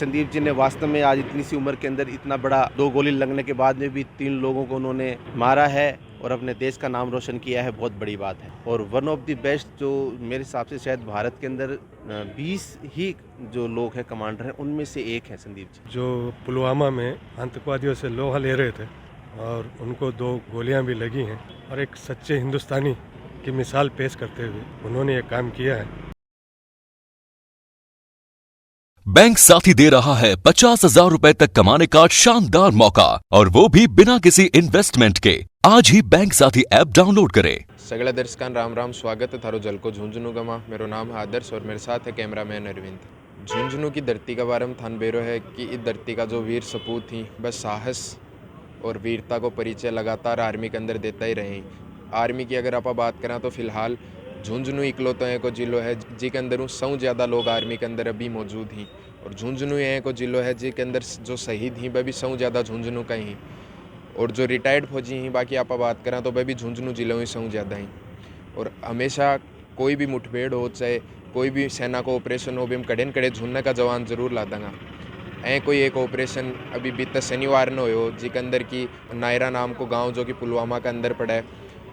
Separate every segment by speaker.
Speaker 1: संदीप जी ने वास्तव में आज इतनी सी उम्र के अंदर इतना बड़ा 2 गोली लगने के बाद में भी 3 लोगों को उन्होंने मारा है और अपने देश का नाम रोशन किया है, बहुत बड़ी बात है। और वन ऑफ द बेस्ट जो मेरे हिसाब से शायद भारत के अंदर 20 ही जो लोग हैं कमांडर हैं, उनमें से एक है संदीप जी।
Speaker 2: जो पुलवामा में आतंकवादियों से लोहा ले रहे थे और उनको 2 गोलियां भी लगी हैं और एक सच्चे हिंदुस्तानी की मिसाल पेश करते हुए उन्होंने ये काम किया है।
Speaker 3: बैंक साथी दे रहा है 50,000 रुपए तक कमाने का शानदार मौका, और वो भी बिना किसी इन्वेस्टमेंट के। आज ही बैंक साथी ऐप डाउनलोड करें।
Speaker 4: सगळ्या दर्शकांना राम राम, स्वागत है थारो जलको झुंझुनू गमा। मेरा नाम है आदर्श और मेरे साथ है कैमरामैन अरविंद। झुंझुनू की धरती का बारे में थान बेरो है कि इस धरती का जो वीर सपूत थी बस साहस और वीरता को परिचय लगातार आर्मी के अंदर देता ही रहे। आर्मी की अगर आप बात करें तो फिलहाल झुंझुनू इकलौता एक जिलो है जिसके अंदर सौ ज़्यादा लोग आर्मी के अंदर अभी मौजूद हैं, और झुंझुनू एक जिलो है जिसके अंदर जो शहीद हैं वह भी सौ ज़्यादा झुंझुनू का ही, और जो रिटायर्ड फौजी हैं बाकी आप बात करें तो वह भी झुंझुनू जिले में सौ ज़्यादा हैं। और हमेशा कोई भी मुठभेड़ हो, चाहे कोई भी सेना को ऑपरेशन हो, भी हम कड़े न कड़े झुंझुनू का जवान जरूर ला देंगे। कोई एक ऑपरेशन अभी बीते शनिवार न हो जिसके अंदर की नायरा नाम को गाँव जो कि पुलवामा के अंदर पड़ा है,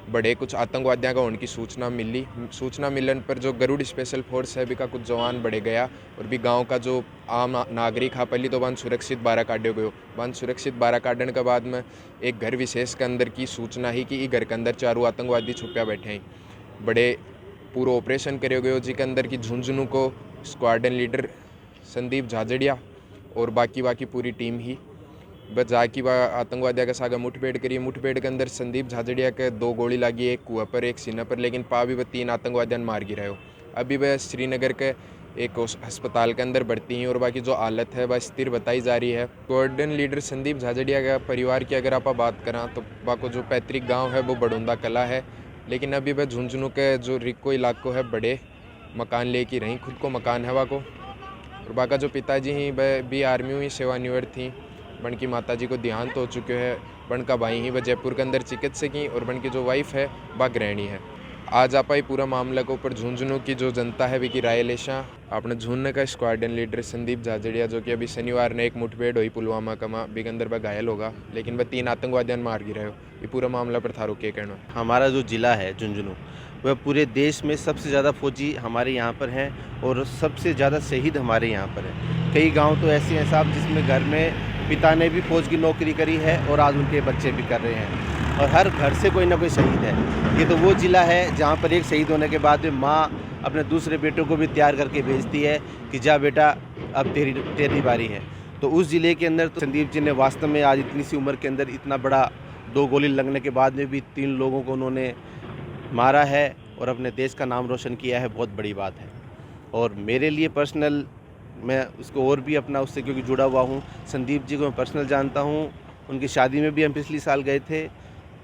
Speaker 4: बड़े कुछ आतंकवादियों का होने की सूचना मिलने पर जो गरुड़ स्पेशल फोर्स है भी का कुछ जवान बढ़े गया, और भी गांव का जो आम नागरिक है पहले तो बंद सुरक्षित बारह काटे गयो। बंद सुरक्षित बारह काटने के बाद में एक घर विशेष के अंदर की सूचना ही कि घर के अंदर 4 आतंकवादी छुपया बैठे हैं। बड़े पूरा ऑपरेशन करे गयो जिसके अंदर की झुंझुनू को स्क्वाड्रन लीडर संदीप झाझड़िया और बाकी पूरी टीम ही बस जाकि वह आतंकवादियों के साथ मुठभेड़ करी। मुठभेड़ के अंदर संदीप झाझड़िया के 2 गोली लगी, एक कुआ पर एक सीना पर, लेकिन पा भी वह 3 आतंकवादियों मार गिरा हो। अभी वह श्रीनगर के एक अस्पताल के अंदर भर्ती हैं और बाकी जो हालत है वह स्थिर बताई जा रही है। स्क्वाड्रन लीडर संदीप झाझड़िया का परिवार की अगर आप बात करें तो बाको जो पैतृक गाँव है वो बड़ौदा कला है, लेकिन अभी वह झुंझुनू के जो रिको इलाकों है बड़े मकान लेके रहीं, खुद को मकान है वाको। और बाका जो पिताजी हैं वह भी आर्मी में सेवानिवृत्त थी। बन की माताजी को देहांत हो चुके हैं। बन का भाई ही वह जयपुर के अंदर चिकित्सक ही, और बन की जो वाइफ है वह गृहिणी है। आज आप ही पूरा मामला के ऊपर झुंझुनू की जो जनता है विकी राय लेशा आपने झुंझुनू का स्क्वाड्रन लीडर संदीप झाझड़िया जो कि अभी शनिवार ने एक मुठभेड़ हुई पुलवामा का भी के अंदर वह घायल होगा, लेकिन वह 3 आतंकवादियों मार गिरा हो। ये पूरा मामला पर थारो क्या कहना?
Speaker 1: हमारा जो ज़िला है झुंझुनू, वह पूरे देश में सबसे ज़्यादा फौजी हमारे यहाँ पर हैं और सबसे ज़्यादा शहीद हमारे यहाँ पर हैं। कई गांव तो ऐसे हैं साहब जिसमें घर में पिता ने भी फौज की नौकरी करी है और आज उनके बच्चे भी कर रहे हैं, और हर घर से कोई ना कोई शहीद है। ये तो वो ज़िला है जहाँ पर एक शहीद होने के बाद में माँ अपने दूसरे बेटों को भी तैयार करके भेजती है कि जा बेटा अब तेरी बारी है। तो उस ज़िले के अंदर तो संदीप जी ने वास्तव में आज इतनी सी उम्र के अंदर इतना बड़ा 2 गोली लगने के बाद में भी 3 लोगों को उन्होंने मारा है और अपने देश का नाम रोशन किया है, बहुत बड़ी बात है। और मेरे लिए पर्सनल, मैं उसको और भी अपना उससे क्योंकि जुड़ा हुआ हूँ, संदीप जी को मैं पर्सनल जानता हूँ। उनकी शादी में भी हम पिछले साल गए थे,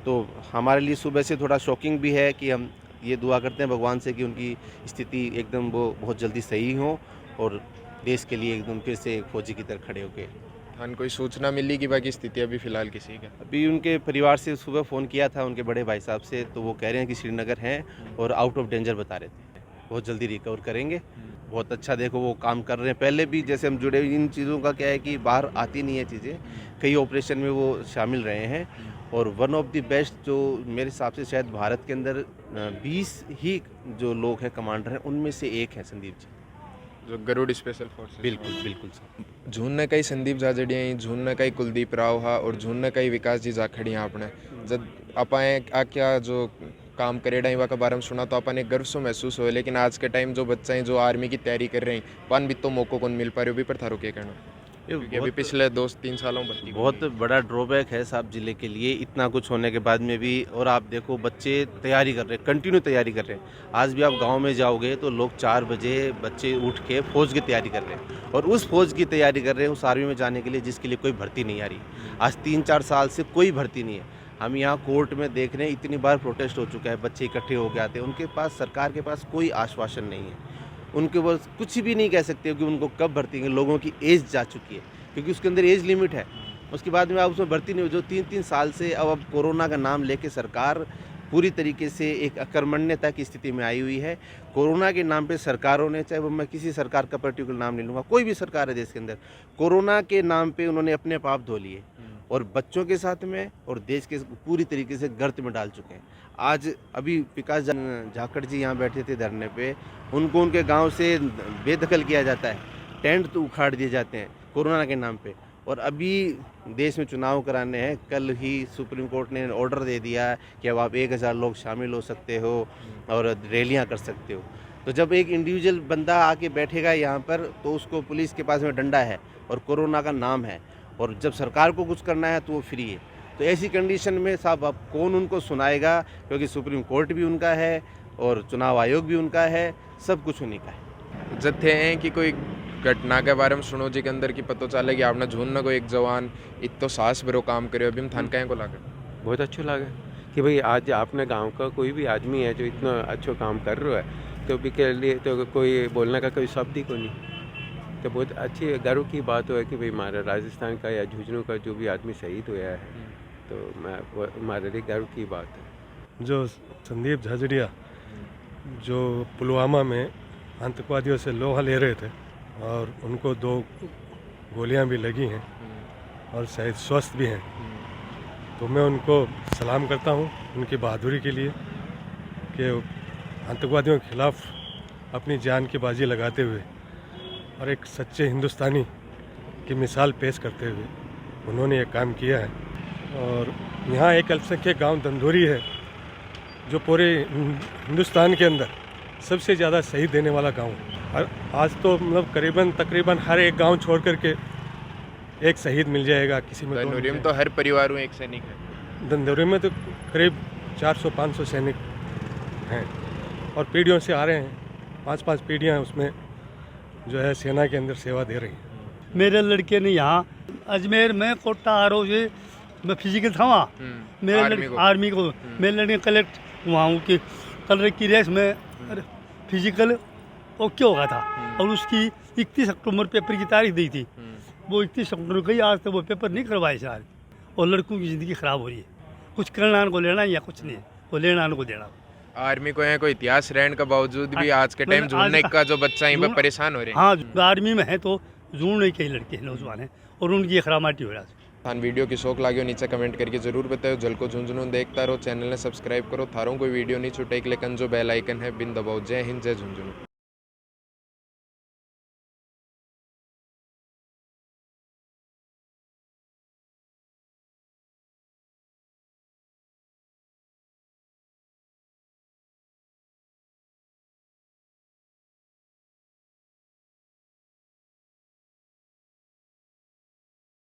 Speaker 1: तो हमारे लिए सुबह से थोड़ा शॉकिंग भी है कि हम ये दुआ करते हैं भगवान से कि उनकी स्थिति एकदम वो बहुत जल्दी सही हो और देश के लिए एकदम फिर से एक फौजी की तरह खड़े होके।
Speaker 4: थान कोई सूचना मिली कि बाकी स्थिति अभी फिलहाल किसी का?
Speaker 1: अभी उनके परिवार से सुबह फ़ोन किया था उनके बड़े भाई साहब से, तो वो कह रहे हैं कि श्रीनगर हैं और आउट ऑफ डेंजर बता रहे थे, बहुत जल्दी रिकवर करेंगे। बहुत अच्छा, देखो वो काम कर रहे हैं। पहले भी जैसे हम जुड़े इन चीज़ों का क्या है कि बाहर आती नहीं है चीज़ें, कई ऑपरेशन में वो शामिल रहे हैं। और वन ऑफ द बेस्ट जो मेरे हिसाब से शायद भारत के अंदर 20 ही जो लोग हैं कमांडर हैं, उनमें से एक है संदीप जी,
Speaker 4: जो गरुड़ स्पेशल फोर्स।
Speaker 1: बिल्कुल सर।
Speaker 4: झुंझुनू का ही संदीप झाझड़िया, झुंझुनू का ही कुलदीप राव हा और झुंझुनू का ही विकास जी जाखड़ी आपने जब अपाए क्या जो काम करेड़ा ही के बारे में सुना तो अपन एक गर्व से महसूस हो। लेकिन आज के टाइम जो बच्चे हैं जो आर्मी की तैयारी कर रहे हैं पान भी तो मौकों को मिल पा रहे हो, भी पर थारो क्या कहना? क्योंकि अभी पिछले 2-3 सालों भर्ती
Speaker 1: बहुत बड़ा ड्रॉबैक है साहब ज़िले के लिए, इतना कुछ होने के बाद में भी। और आप देखो बच्चे तैयारी कर रहे हैं, कंटिन्यू तैयारी कर रहे हैं। आज भी आप गांव में जाओगे तो लोग 4 बजे बच्चे उठ के फ़ौज की तैयारी कर रहे हैं, और उस फ़ौज की तैयारी कर रहे हैं उस आर्मी में जाने के लिए जिसके लिए कोई भर्ती नहीं आ रही। आज 3-4 साल से कोई भर्ती नहीं है। हम यहाँ कोर्ट में देख रहे हैं, इतनी बार प्रोटेस्ट हो चुका है, बच्चे इकट्ठे हो के आते हैं, उनके पास सरकार के पास कोई आश्वासन नहीं है। उनके पास कुछ भी नहीं कह सकते कि उनको कब भर्ती करेंगे। लोगों की एज जा चुकी है क्योंकि उसके अंदर एज लिमिट है, उसके बाद में आप उसमें भर्ती नहीं हो। जो 3-3 साल से अब कोरोना का नाम लेके सरकार पूरी तरीके से एक अकर्मण्यता की स्थिति में आई हुई है। कोरोना के नाम पे सरकारों ने, चाहे वो मैं किसी सरकार का पर्टिकुलर नाम नहीं लूँगा, कोई भी सरकार है देश के अंदर, कोरोना के नाम पे उन्होंने अपने पाप धो लिए और बच्चों के साथ में और देश के पूरी तरीके से गर्त में डाल चुके हैं। आज अभी विकास झाकड़ जी यहाँ बैठे थे धरने पे, उनको उनके गांव से बेदखल किया जाता है, टेंट तो उखाड़ दिए जाते हैं कोरोना के नाम पे। और अभी देश में चुनाव कराने हैं, कल ही सुप्रीम कोर्ट ने ऑर्डर दे दिया कि अब आप 1000 लोग शामिल हो सकते हो और रैलियां कर सकते हो। तो जब एक इंडिविजुअल बंदा आके बैठेगा यहाँ पर तो उसको पुलिस के पास में डंडा है और कोरोना का नाम है, और जब सरकार को कुछ करना है तो वो फ्री है। तो ऐसी कंडीशन में साहब अब कौन उनको सुनाएगा, क्योंकि सुप्रीम कोर्ट भी उनका है और चुनाव आयोग भी उनका है, सब कुछ उन्हीं का है।
Speaker 4: जत्थे हैं कि कोई घटना के बारे में सुनो जी के अंदर की पता चले कि आपने झून कोई एक जवान इतो साहस भरो काम करे अभी हम थान कहें को लागे
Speaker 5: बहुत अच्छा लगा कि भाई आज आपने गांव का कोई भी आदमी है जो इतना अच्छा काम कर रहा है, तो भी के लिए तो कोई बोलने का कोई शब्द ही को नहीं। तो बहुत अच्छी गर्व की बात है कि भाई हमारा राजस्थान का या झुंझुनू का जो भी आदमी शहीद हुआ है, तो हमारे लिए गर्व की बात है।
Speaker 2: जो संदीप झाझड़िया जो पुलवामा में आतंकवादियों से लोहा ले रहे थे और उनको 2 गोलियां भी लगी हैं और शायद स्वस्थ भी हैं, तो मैं उनको सलाम करता हूं उनकी बहादुरी के लिए कि आतंकवादियों के खिलाफ अपनी जान की बाजी लगाते हुए और एक सच्चे हिंदुस्तानी की मिसाल पेश करते हुए उन्होंने ये काम किया है। और यहाँ एक अल्पसंख्यक गांव दंदोरी है जो पूरे हिंदुस्तान के अंदर सबसे ज़्यादा शहीद देने वाला गांव है। आज तो मतलब तकरीबन हर एक गांव छोड़ करके एक शहीद मिल जाएगा, किसी में
Speaker 4: दंदोरी में तो हर परिवार में एक सैनिक है।
Speaker 2: दंदोरी में तो करीब 400-500 सैनिक हैं और पीढ़ियों से आ रहे हैं, 5-5 पीढ़ियाँ उसमें जो है सेना के अंदर सेवा दे रही हैं।
Speaker 6: मेरे लड़के ने यहाँ अजमेर में कोटा आर से मैं फिजिकल था वहाँ, मेरे आर्मी को मेरे लड़के कलेक्ट वहाँ हूँ कि कलर की रेस में फिजिकल ओके हो गया था और उसकी 31 अक्टूबर पेपर की तारीख दी थी, वो 31 अक्टूबर गई, आज तक वो पेपर नहीं करवाए सारे, और लड़कों की ज़िंदगी ख़राब हो रही है। कुछ करना को लेना या कुछ नहीं, वो लेना को देना।
Speaker 4: आर्मी को है कोई इतिहास रहने के बावजूद भी आज के टाइम झूलने का जो बच्चा ही परेशान हो रहे हैं।
Speaker 6: हाँ, आर्मी में है तो झूलने के लड़के नौजवान हैं और उनकी खरामाटी हो रहा है।
Speaker 4: थान वीडियो की शौक लागे नीचे कमेंट करके जरूर बताओ। झलको झुंझुनू देखता रहो, चैनल ने सब्सक्राइब करो, थारों कोई वीडियो नहीं छूटे, क्लिक जो बेल आइकन है बिन दबाओ। जय हिंद, जय झुंझुनू।